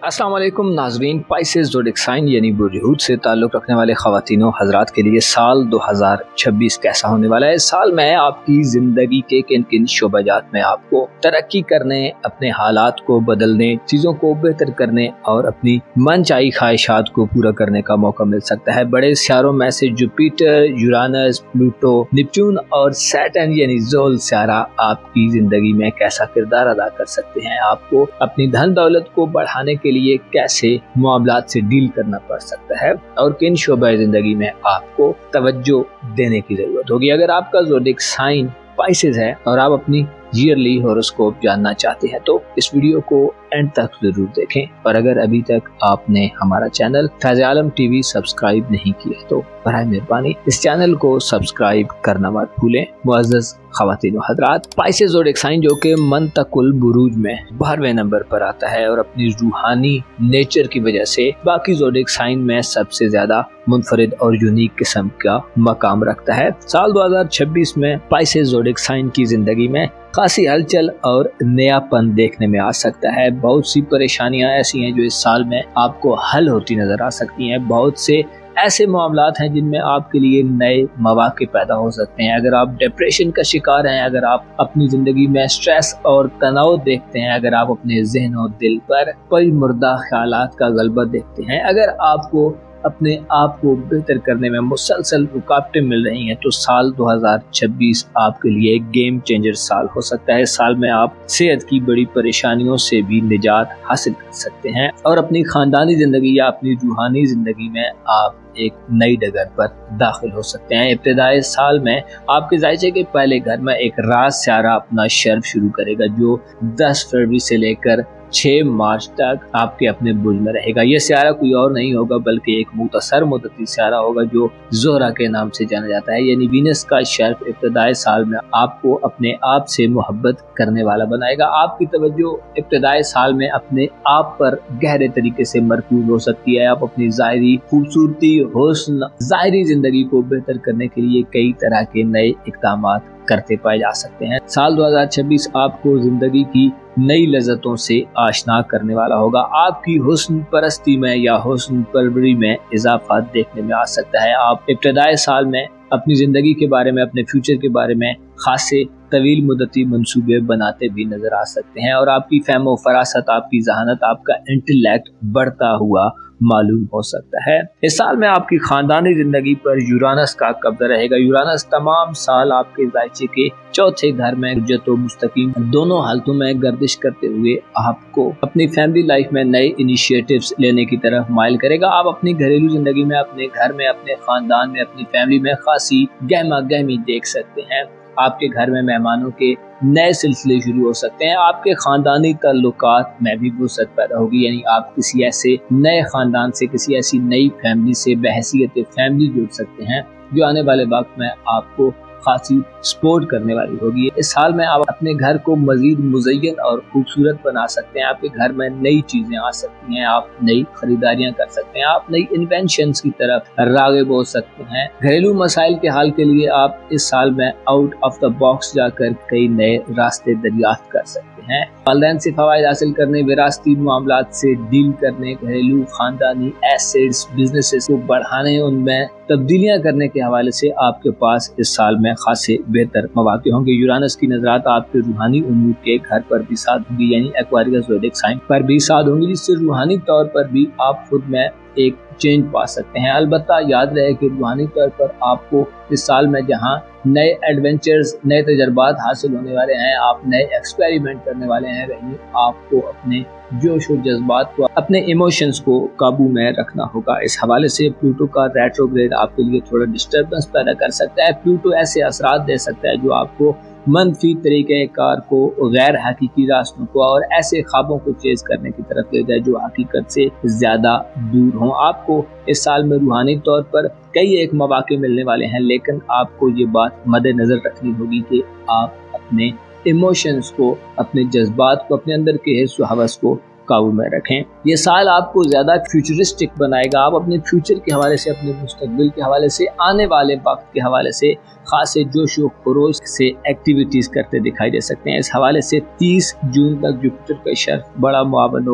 अस्सलाम वालेकुम नाजरीन। स्पाइसेस ज़ोडिएक साइन यानी बुर्ज से ताल्लुक़ रखने वाले ख़वातीनों हज़रात के लिए साल 2026 कैसा होने वाला है। इस साल में आपकी ज़िंदगी के किन किन शोबाजात में आपको तरक्की करने, अपने हालात को बदलने, चीज़ों को बेहतर करने और अपनी मनचाही ख्वाहिशात को पूरा करने का मौका मिल सकता है। बड़े सियारों में से जुपिटर, यूरानस, प्लूटो, नेपच्यून और सैटर्न यानी ज़ोल सियारा आपकी ज़िंदगी में कैसा किरदार अदा कर सकते हैं। आपको अपनी धन दौलत को बढ़ाने के लिए कैसे मामलात से डील करना पड़ सकता है और किन शोबे जिंदगी में आपको तवज्जो देने की जरूरत होगी। अगर आपका ज़ोडिएक साइन स्पाइसेस है और आप अपनी ईयरली हॉरोस्कोप जानना चाहते हैं तो इस वीडियो को एंड तक जरूर देखें। और अगर अभी तक आपने हमारा चैनल फैज़ आलम टीवी सब्सक्राइब नहीं किया तो बराए मेहरबानी इस चैनल को सब्सक्राइब करना मत भूलें। मुअज़्ज़ज़ ख़वातीन व हज़रात, स्पाइसेस ज़ोडिएक साइन जो कि मंतकुल बुरूज में 12वें नंबर पर आता है और अपनी रूहानी नेचर की वजह से बाकी ज़ोडिएक साइन में सबसे ज्यादा मुनफरिद और यूनिक किस्म का मकाम रखता है। साल 2026 में स्पाइसेस ज़ोडिएक साइन की जिंदगी में खासी हलचल और नयापन देखने में आ सकता है। बहुत सी परेशानियां ऐसी हैं जो इस साल में आपको हल होती नजर आ सकती हैं। बहुत से ऐसे मामलात हैं जिनमें आपके लिए नए मौके पैदा हो सकते हैं। अगर आप डिप्रेशन का शिकार हैं, अगर आप अपनी जिंदगी में स्ट्रेस और तनाव देखते हैं, अगर आप अपने ज़हन और दिल पर कोई मुर्दा ख्यालात का गलबा देखते हैं, अगर आपको अपने आप को बेहतर करने में मुसलसल रुकावटें मिल रही हैं तो साल 2026 आपके लिए गेम चेंजर साल हो सकता है। इस साल में आप सेहत की बड़ी परेशानियों से भी निजात हासिल कर सकते हैं और अपनी खानदानी जिंदगी या अपनी रूहानी जिंदगी में आप एक नई डगर पर दाखिल हो सकते हैं। इब्तिदाई साल में आपके जायचे के पहले घर में एक राज सियारा अपना शर्फ शुरू करेगा जो 10 फरवरी से लेकर 6 मार्च तक आपके अपने बुर्ज में रहेगा। यह सियारा कोई और नहीं होगा बल्कि एक मुख्तसर मुद्दती सियारा होगा जो ज़ोहरा के नाम से जाना जाता है। यानी वीनस का शर्फ इब्तिदाई साल में आपको अपने आप से मोहब्बत करने वाला बनाएगा। आपकी तवज्जो इब्तिदाई साल में अपने आप पर गहरे तरीके से मरकूज हो सकती है। आप अपनी ज़ाहिरी खूबसूरती, हुस्न, ज़ाहिरी जिंदगी को बेहतर करने के लिए कई तरह के नए इक़दामात करते पाए जा सकते हैं। साल 2026 आपको जिंदगी की नई लज़्ज़तों से आशना करने वाला होगा। आपकी हुस्न परस्ती में या हुस्न परवरी में इजाफा देखने में आ सकता है। आप इब्तिदाई साल में अपनी ज़िंदगी के बारे में, अपने फ्यूचर के बारे में खासे तवील मुद्दती मंसूबे बनाते भी नजर आ सकते हैं और आपकी फहमो फरासत, आपकी जहानत, आपका इंटेलेक्ट बढ़ता हुआ मालूम हो सकता है। इस साल में आपकी खानदानी जिंदगी पर यूरानस का कब्जा रहेगा। यूरानस तमाम साल आपके जायचे के चौथे घर में इज्जत व मुस्तकीम दोनों हालतों में गर्दिश करते हुए आपको अपनी फैमिली लाइफ में नए इनिशिएटिव्स लेने की तरफ माइल करेगा। आप अपनी घरेलू जिंदगी में, अपने घर में, अपने खानदान में, अपनी फैमिली में खासी गहमा गहमी देख सकते हैं। आपके घर में मेहमानों के नए सिलसिले शुरू हो सकते हैं। आपके खानदानी ताल्लुकात में भी वुसअत पैदा होगी। यानी आप किसी ऐसे नए खानदान से, किसी ऐसी नई फैमिली से बहैसियत फैमिली जुड़ सकते हैं जो आने वाले वक्त में आपको खासी सपोर्ट करने वाली होगी। इस साल में आप अपने घर को मजीद मुज़य्यन और खूबसूरत बना सकते हैं। आपके घर में नई चीजें आ सकती हैं, आप नई खरीदारियां कर सकते हैं, आप नई इन्वेंशंस की तरफ राग़िब हो सकते हैं। घरेलू मसाइल के हल के लिए आप इस साल में आउट ऑफ द बॉक्स जाकर कई नए रास्ते दरियाफ्त कर सकते हैं। वालिदैन से फवायद हासिल करने, विरासती मामलात से डील करने, घरेलू खानदानी एसेट्स, बिजनेसेस को बढ़ाने, उनमें तब्दीलियां करने के हवाले से आपके पास इस साल में खासे बेहतर मौके होंगे। यूरानस की नजरात आपके रूहानी उमूर के घर पर भी साथ होंगी, यानी एक्वारियस ज़ोडिएक साइन पर भी साथ होंगी, जिससे रूहानी तौर पर भी आप खुद में एक चेंज पा सकते हैं। अलबत्ता याद रहे कि रूहानी तौर पर आपको इस साल में जहां नए एडवेंचर्स, नए तजर्बात हासिल होने वाले हैं, आप नए एक्सपेरिमेंट करने वाले हैं, वहीं आपको अपने जोश और जज्बात को, अपने इमोशंस को काबू में रखना होगा। इस हवाले से प्लूटो का रेट्रोग्रेड आपके लिए थोड़ा डिस्टर्बेंस पैदा कर सकता है। प्लूटो ऐसे असरात दे सकता है जो आपको मनफी तरीके कार को, गैर हकीकी रास्तों को और ऐसे ख्वाबों को चेज करने की तरफ ले जाए जो हकीकत से ज्यादा दूर हों। आपको इस साल में रूहानी तौर पर कई एक मौके मिलने वाले हैं, लेकिन आपको ये बात मद्देनजर रखनी होगी कि आप अपने इमोशंस को, अपने जज्बात को, अपने अंदर के हिस्स व हवस को काबू में रखें। ये साल आपको ज्यादा फ्यूचरिस्टिक बनाएगा। आप अपने फ्यूचर के हवाले से, अपने मुस्तकबिल के हवाले से, आने वाले वक्त के हवाले से खासे जोश व खरोश से एक्टिविटीज करते दिखाई दे सकते हैं। इस हवाले से 30 जून तक जुपिटर का शर्फ बड़ा मुआवन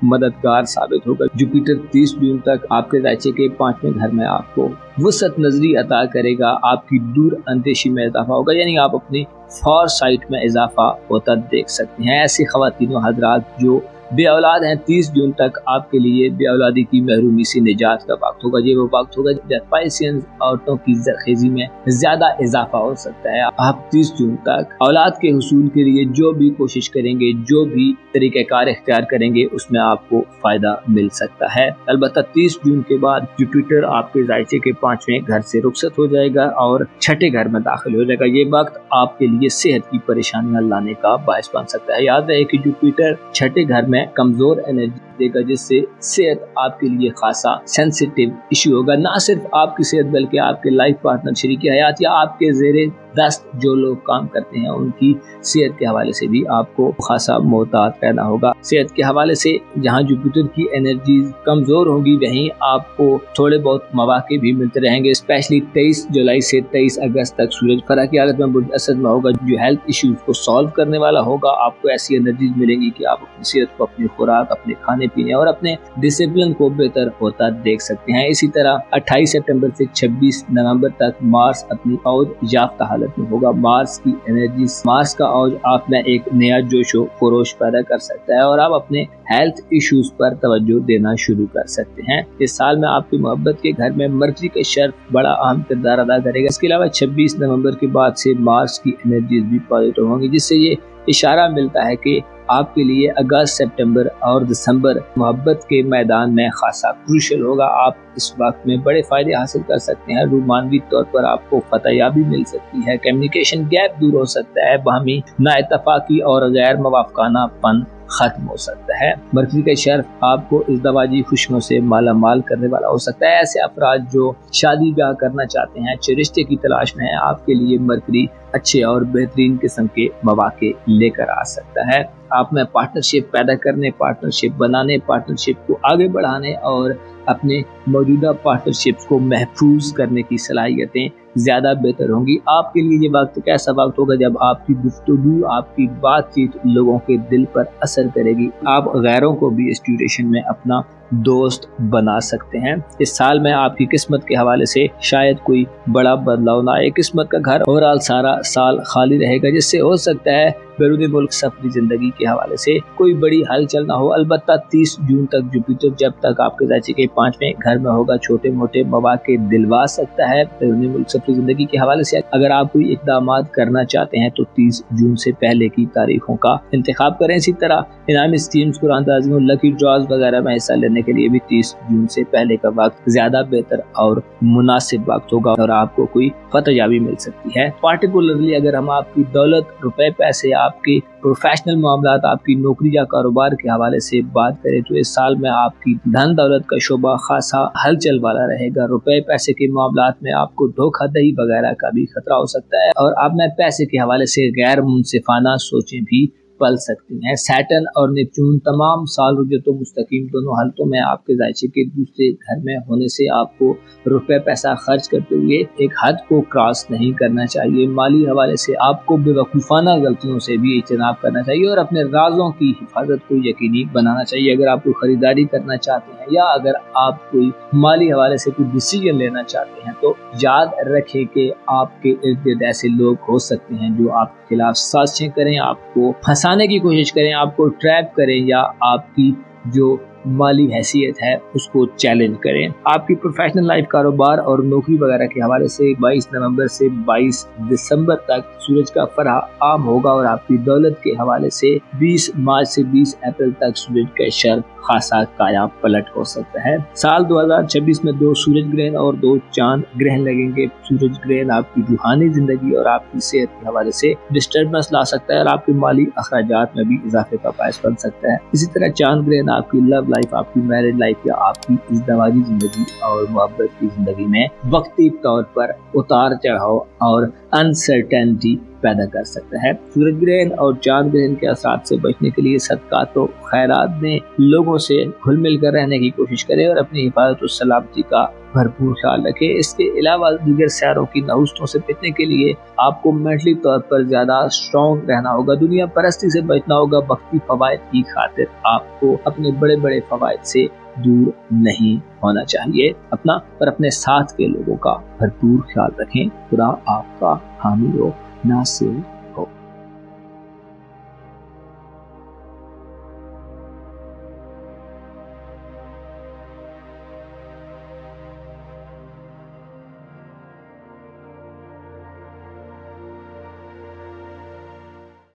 मददगार साबित होगा। जुपिटर 30 जून तक आपके ज़ायचे के 5वें घर में आपको वसत नजरी अता करेगा, आपकी दूर अंदेशी में इजाफा होगा, यानी आप अपनी फॉर साइट में इजाफा होता देख सकते हैं। ऐसी ख़वातीन हज़रात जो बे औलाद हैं, 30 जून तक आपके लिए बे औलादी की महरूमी से निजात का वक्त होगा। ये वो वक्त होगा जब पाइसियन औरतों की ज़रखेज़ी में ज़्यादा इजाफा हो सकता है। आप 30 जून तक औलाद के हुसूल के लिए जो भी कोशिश करेंगे, जो भी तरीक़ाकार इख्तियार करेंगे, उसमें आपको फ़ायदा मिल सकता है। अलबत्ता 30 जून के बाद जुपिटर आपके ज़ायचे के 5वें घर से रुखसत हो जाएगा और 6ठे घर में दाखिल हो जाएगा। ये वक्त आपके लिए सेहत की परेशानियां लाने का बायस बन सकता है। याद रहे कि जुपिटर 6ठे घर में कमजोर एनर्जी देगा, जिससे सेहत आपके लिए खासा सेंसिटिव इशू होगा। ना सिर्फ आपकी सेहत बल्कि आपके लाइफ पार्टनर, शरीक हयात या आपके ज़ेरे दस्त जो लोग काम करते हैं, उनकी सेहत के हवाले से भी आपको खासा मोहतात रहना होगा। सेहत के हवाले से जहाँ जुपिटर की एनर्जी कमजोर होगी, वहीं आपको थोड़े बहुत मौके भी मिलते रहेंगे। स्पेशली 23 जुलाई से 23 अगस्त तक सूरज फरा की हालत में बुर्ज असद में होगा, जो हेल्थ इश्यूज को सॉल्व करने वाला होगा। आपको ऐसी एनर्जीज मिलेंगी कि आप अपनी सेहत को, अपनी खुराक, अपने खाने पीने और अपने डिसिप्लिन को बेहतर होता देख सकते हैं। इसी तरह 28 सितंबर से 26 नवंबर तक मार्स अपनी औज याफ्ता हालत में होगा। मार्स की एनर्जी, मार्स का औज आप में एक नया जोशो खरोश पैदा कर सकता है और आप अपने हेल्थ इश्यूज पर तवज्जो देना शुरू कर सकते हैं। इस साल में आपकी मोहब्बत के घर में मर्जी के शर्फ बड़ा अहम किरदार अदा करेगा। इसके अलावा 26 नवंबर के बाद से मार्स की एनर्जीज भी पॉजिटिव होंगी, जिससे ये इशारा मिलता है कि आपके लिए अगस्त, सितंबर और दिसंबर मोहब्बत के मैदान में खासा क्रूशल होगा। आप इस वक्त में बड़े फायदे हासिल कर सकते हैं। रूमानवी तौर पर आपको फतहयाबी मिल सकती है। कम्युनिकेशन गैप दूर हो सकता है। बाहमी नाइतफाकी और गैर मवाफकानापन खत्म हो सकता है। मरकरी का शर्फ आपको इज़दवाजी खुशियों से माला माल करने वाला हो सकता है। ऐसे अफराद जो शादी ब्याह करना चाहते हैं, अच्छे रिश्ते की तलाश में है, आपके लिए मरकरी अच्छे और बेहतरीन किस्म के मौके लेकर आ सकता है। आप में पार्टनरशिप पैदा करने, पार्टनरशिप बनाने, पार्टनरशिप को आगे बढ़ाने और अपने मौजूदा पार्टनरशिप्स को महफूज करने की सलाहियतें ज़्यादा बेहतर होंगी। आपके लिए ये वक्त कैसा वक्त होगा जब आपकी गुफ्तगू, आपकी बातचीत लोगों के दिल पर असर करेगी। आप गैरों को भी इस ड्यूरेशन में अपना दोस्त बना सकते हैं। इस साल में आपकी किस्मत के हवाले से शायद कोई बड़ा बदलाव ना आए। किस्मत का घर ओवरऑल सारा साल खाली रहेगा, जिससे हो सकता है बैरून मुल्क सफरी जिंदगी के हवाले से कोई बड़ी हलचल ना हो। अलबत्ता 30 जून तक जुपिटर जब तक आपके ज़ायचे के 5वें घर में होगा, छोटे मोटे मौके दिलवा सकता है। बैरून मुल्क सफरी जिंदगी के हवाले से अगर आप कोई इक़दाम करना चाहते हैं तो 30 जून से पहले की तारीखों का इंतखाब करें। इसी तरह इनामी स्कीम्स, कुरान-ए-आज़म, लकी ड्रॉज वगैरह में हिस्सा लेने के लिए भी 30 जून से पहले का वक्त ज्यादा बेहतर और मुनासिब वक्त होगा और आपको कोई फतहयाबी मिल सकती है। पार्टिकुलरली अगर हम आपकी दौलत, रुपए, पैसे, आपके प्रोफेशनल मामलात, आपकी नौकरी या कारोबार के हवाले से बात करें तो इस साल में आपकी धन दौलत का शोबा खासा हलचल वाला रहेगा। रुपए पैसे के मामलात में आपको धोखाधड़ी वगैरह का भी खतरा हो सकता है और आप में पैसे के हवाले से गैर मुनसिफाना सोचें भी पल सकती हैं। सैटर्न और नेपच्यून तमाम साल रुजतो मुस्तकीम दोनों हालतों में आपके ज़ायचे के दूसरे घर में होने से आपको रुपए पैसा खर्च करते हुए एक हद को क्रॉस नहीं करना चाहिए। माली हवाले से आपको बेवकूफ़ाना गलतियों से भी इज्तनाब करना चाहिए और अपने राजों की हिफाजत को यकीनी बनाना चाहिए। अगर आप कोई खरीदारी करना चाहते हैं या अगर आप कोई माली हवाले से कोई डिसीजन लेना चाहते हैं तो याद रखें कि आपके इर्द गिर्द ऐसे लोग हो सकते हैं जो आपके खिलाफ साजिशें करें, आपको फंसाने की कोशिश करें, आपको ट्रैप करें या आपकी जो माली हैसियत है उसको चैलेंज करें। आपकी प्रोफेशनल लाइफ, कारोबार और नौकरी वगैरह के हवाले से 22 नवंबर से 22 दिसंबर तक सूरज का फरह आम होगा और आपकी दौलत के हवाले से 20 मार्च से 20 अप्रैल तक सूरज का शर्फ खासा काया पलट हो सकता है। साल 2026 में 2 सूरज ग्रहण और 2 चांद ग्रहण लगेंगे। सूरज ग्रहण आपकी रूहानी जिंदगी और आपकी सेहत के हवाले से डिस्टर्बेंस ला सकता है और आपके माली अखराजात में भी इजाफे का बायस बन सकता है। इसी तरह चांद ग्रहण आपकी लव लाइफ, आपकी मैरिड लाइफ या आपकी इज़्दवाजी जिंदगी और मोहब्बत की जिंदगी में वक्ती तौर पर उतार चढ़ाव और अनसर्टेनिटी پیدا کر سکتا ہے۔ سورج گرہن اور چاند گرہن کے اثرات سے بچنے کے لیے صدقات و خیرات میں لوگوں سے گھل مل کر رہنے کی کوشش کریں اور اپنی حفاظت و سلامتی کا بھرپور خیال رکھیں۔ اس کے علاوہ دیگر سیاروں کی نحوستوں سے بچنے کے لیے آپ کو مینٹلی طور پر زیادہ اسٹرانگ رہنا ہوگا، دنیا پرستی سے بچنا ہوگا۔ وقتی فوائد کی خاطر آپ کو اپنے بڑے بڑے فوائد سے دور نہیں ہونا چاہیے۔ اپنا اور اپنے ساتھ کے لوگوں کا بھرپور خیال رکھیں۔ خدا آپ کا حامی و ناصر